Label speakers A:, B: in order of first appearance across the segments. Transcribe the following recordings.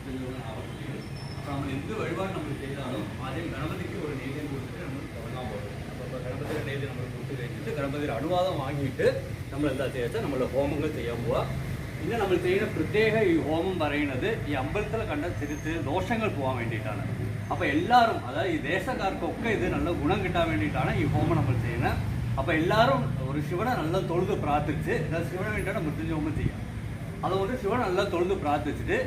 A: ആവർത്തിക്കും. അപ്പോൾ നമ്മൾ എന്ത് വഴിപാട് നമ്മൾ ചെയ്താലും ആദ്യം ഗണപതിക്ക് ഒരു നൈവേദ്യം കൊടുത്തിട്ട് നമ്മൾ തുടങ്ങാൻ പോകുന്നത്. അപ്പോൾ ഗണപതിയുടെ നൈവേദ്യം നമ്മൾ കൊടുത്തു കഴിഞ്ഞിട്ട് ഗണപതിയുടെ അനുവാദം വാങ്ങിയിട്ട് നമ്മൾ എന്താ ചെയ്യുക, നമ്മൾ ഹോമങ്ങൾ ചെയ്യാൻ പോവുക. പിന്നെ നമ്മൾ ചെയ്യുന്ന പ്രത്യേക ഈ ഹോമം പറയുന്നത് ഈ അമ്പലത്തിൽ കണ്ട ചെറിയ ദോഷങ്ങൾ പോകാൻ വേണ്ടിയിട്ടാണ്. അപ്പോൾ എല്ലാവരും, അതായത് ഈ ദേശക്കാർക്കൊക്കെ ഇത് നല്ല ഗുണം കിട്ടാൻ വേണ്ടിയിട്ടാണ് ഈ ഹോമം നമ്മൾ ചെയ്യുന്നത്. അപ്പോൾ എല്ലാവരും ഒരു ശിവനെ നല്ല തൊഴുത് പ്രാർത്ഥിച്ച്, ശിവന് വേണ്ടിയാണ് മൃത്യുഞ്ജയ ഹോമം ചെയ്യുക. അതുകൊണ്ട് ശിവൻ നല്ല തൊഴുത് പ്രാർത്ഥിച്ചിട്ട്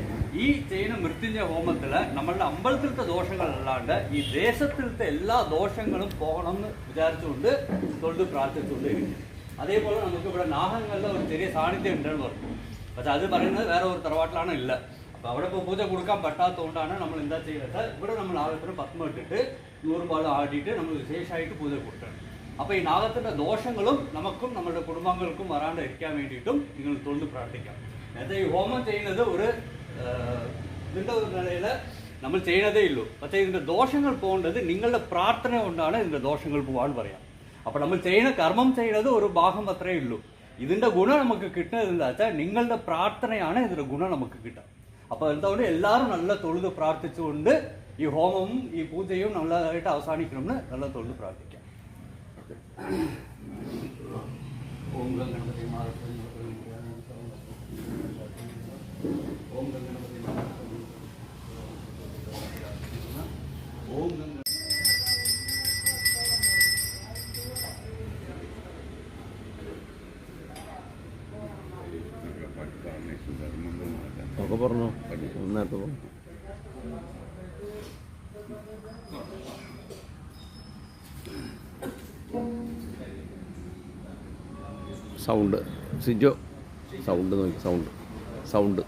A: ഈ ചെയ്യുന്ന മൃത്യുഞ്ജയ ഹോമത്തിൽ നമ്മളുടെ അമ്പലത്തിലത്തെ ദോഷങ്ങളല്ലാണ്ട് ഈ ദേശത്തിലത്തെ എല്ലാ ദോഷങ്ങളും പോകണം എന്ന് വിചാരിച്ചുകൊണ്ട് തൊഴുത് പ്രാർത്ഥിച്ചുകൊണ്ട് ഇരിക്കും. അതേപോലെ നമുക്ക് ഇവിടെ നാഗങ്ങളുടെ ഒരു ചെറിയ സാന്നിധ്യം ഉണ്ടെന്ന് പറഞ്ഞു. പക്ഷെ അത് പറയുന്നത് വേറെ ഒരു തറവാട്ടിലാണ് ഇല്ല. അപ്പോൾ അവിടെ ഇപ്പോൾ പൂജ കൊടുക്കാൻ പറ്റാത്തതുകൊണ്ടാണ് നമ്മൾ എന്താ ചെയ്യുന്നത്, ഇവിടെ നമ്മൾ ആദ്യത്തിന് പത്മം ഇട്ടിട്ട് 100 പാൽ ആടിയിട്ട് നമ്മൾ വിശേഷമായിട്ട് പൂജ കൊടുക്കണം. അപ്പോൾ ഈ നാഗത്തിൻ്റെ ദോഷങ്ങളും നമുക്കും നമ്മുടെ കുടുംബങ്ങൾക്കും വരാണ്ടിരിക്കാൻ വേണ്ടിയിട്ടും നിങ്ങൾ തൊഴുത് പ്രാർത്ഥിക്കാം. നേരത്തെ ഈ ഹോമം ചെയ്യുന്നത് ഒരു ഇതിൻ്റെ ഒരു നിലയിൽ നമ്മൾ ചെയ്യുന്നതേ ഉള്ളൂ. പക്ഷേ ഇതിൻ്റെ ദോഷങ്ങൾ പോകേണ്ടത് നിങ്ങളുടെ പ്രാർത്ഥന കൊണ്ടാണ് ഇതിൻ്റെ ദോഷങ്ങൾ പോകാൻ പറയാം. അപ്പോൾ നമ്മൾ ചെയ്യുന്ന കർമ്മം ചെയ്യുന്നത് ഒരു ഭാഗം അത്രയേ ഉള്ളൂ. ഇതിൻ്റെ ഗുണം നമുക്ക് കിട്ടുന്നത് എന്താ വെച്ചാൽ നിങ്ങളുടെ പ്രാർത്ഥനയാണ് ഇതിൻ്റെ ഗുണം നമുക്ക് കിട്ടുക. അപ്പോൾ എന്തുകൊണ്ട് എല്ലാവരും നല്ല തൊഴുത് പ്രാർത്ഥിച്ചുകൊണ്ട് ഈ ഹോമവും ഈ പൂജയും നല്ലതായിട്ട് അവസാനിക്കണമെന്ന് നല്ല തൊഴുത് പ്രാർത്ഥിക്കാം. ഓം ഗണപതി ഓം ഗണപതി ഓം
B: ഒക്കെ പറഞ്ഞോ നേരത്തെ സൗണ്ട് സിജോ സൗണ്ട് നോക്കി സൗണ്ട്
C: കേട്ടിട്ട്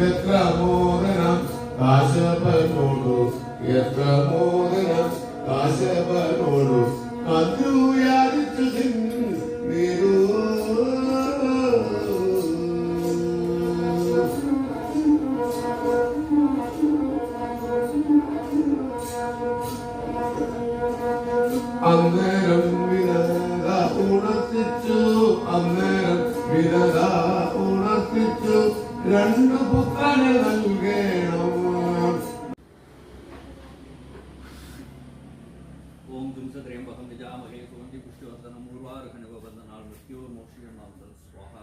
C: എത്ര മോദനം കാശപ്പനോടു എത്ര മോദനം കാശപ്പനോടു കദ്രുയാരിച്ചു നിരു അന്നേരം വിരത ഉണർത്തിച്ചു അന്നേരം വിരത ഉണർത്തിച്ചു രണ്ടു പുത്രനെ നൽകണം.
A: ഓം ദുംസത്രയംബകം വിജാമഹേ സുഗന്ധി പുഷ്ടിവർദ്ധനം ഉർവാരുഹനുപബന്ധനാൾ മൃത്യോർമോക്ഷിയമാന്തൽ സ്വാഹ.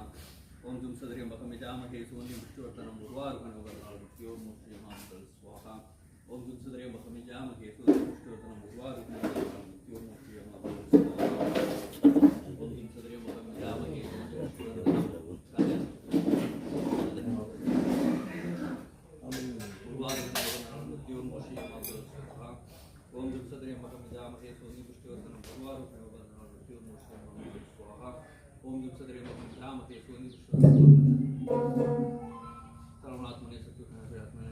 A: ഓം ദുംസത്രയംബകം വിജാമഹേ സുഗന്ധി പുഷ്ടിവർദ്ധനം ഉർവാരുഹനുപബന്ധനാൾ മൃത്യോർമോക്ഷിയമാന്തൽ സ്വാഹ. ഓം ദുംസത്രയംബകം വിജാമഹേ സുഗന്ധി പുഷ്ടിവർദ്ധനം ഉർവാരുഹനുപബന്ധനാൾ മൃത്യോർമോക്ഷിയമാന്തൽ സ്വാഹ. ഓം ദുംസത്രയംബകം വിജാമഹേ സുഗന്ധി പുഷ്ടിവർദ്ധനം ഓം ദുംസത്രയംബകം വിജാമഹേ സുഗന്ധി പുഷ്ടിവർദ്ധനം ഉർവാരുഹനുപബന്ധനാൾ മൃത്യോർമോക്ഷിയമാന്തൽ സ്വാഹ. ഓം ദുംസത്രയംബകം വിജാമഹേ സുഗന്ധി പുഷ്ടിവർദ്ധനം സർവണാത്മനെ സത്യുഘ്നാത്മനെ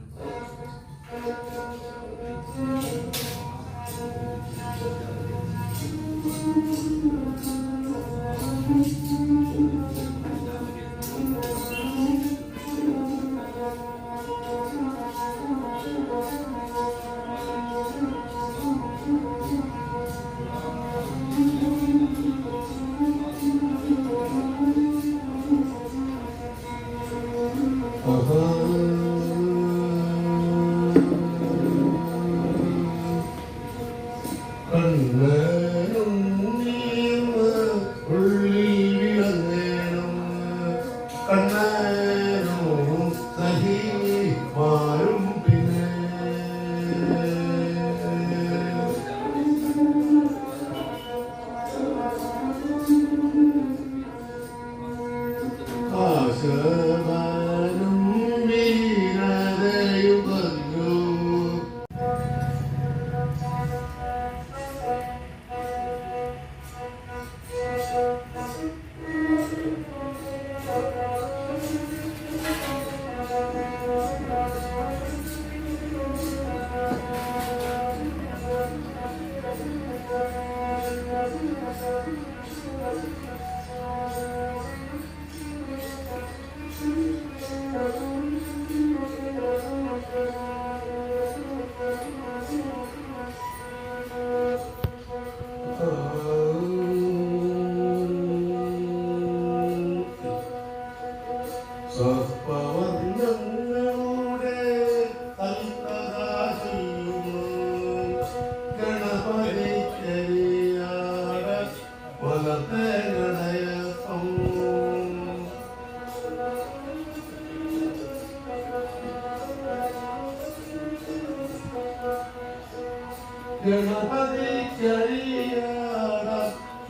A: ഗണപതി ചരിയാട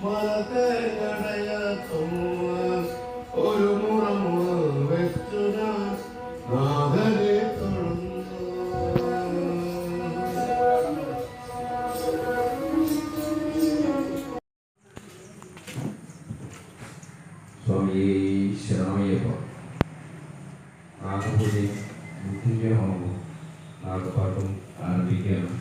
A: മലത്തെ കടയത്തും ഒരു മുറമുറ വെച്ചു ഞാൻ നാഥനെ തൊഴുന്നു.
D: സ്വാമി ശരണമയ്യപ്പ. നാഗപൂജയും ബുദ്ധിന്റെ ഹോമവും നാഗപാട്ടും ആരംഭിക്കുകയാണ്.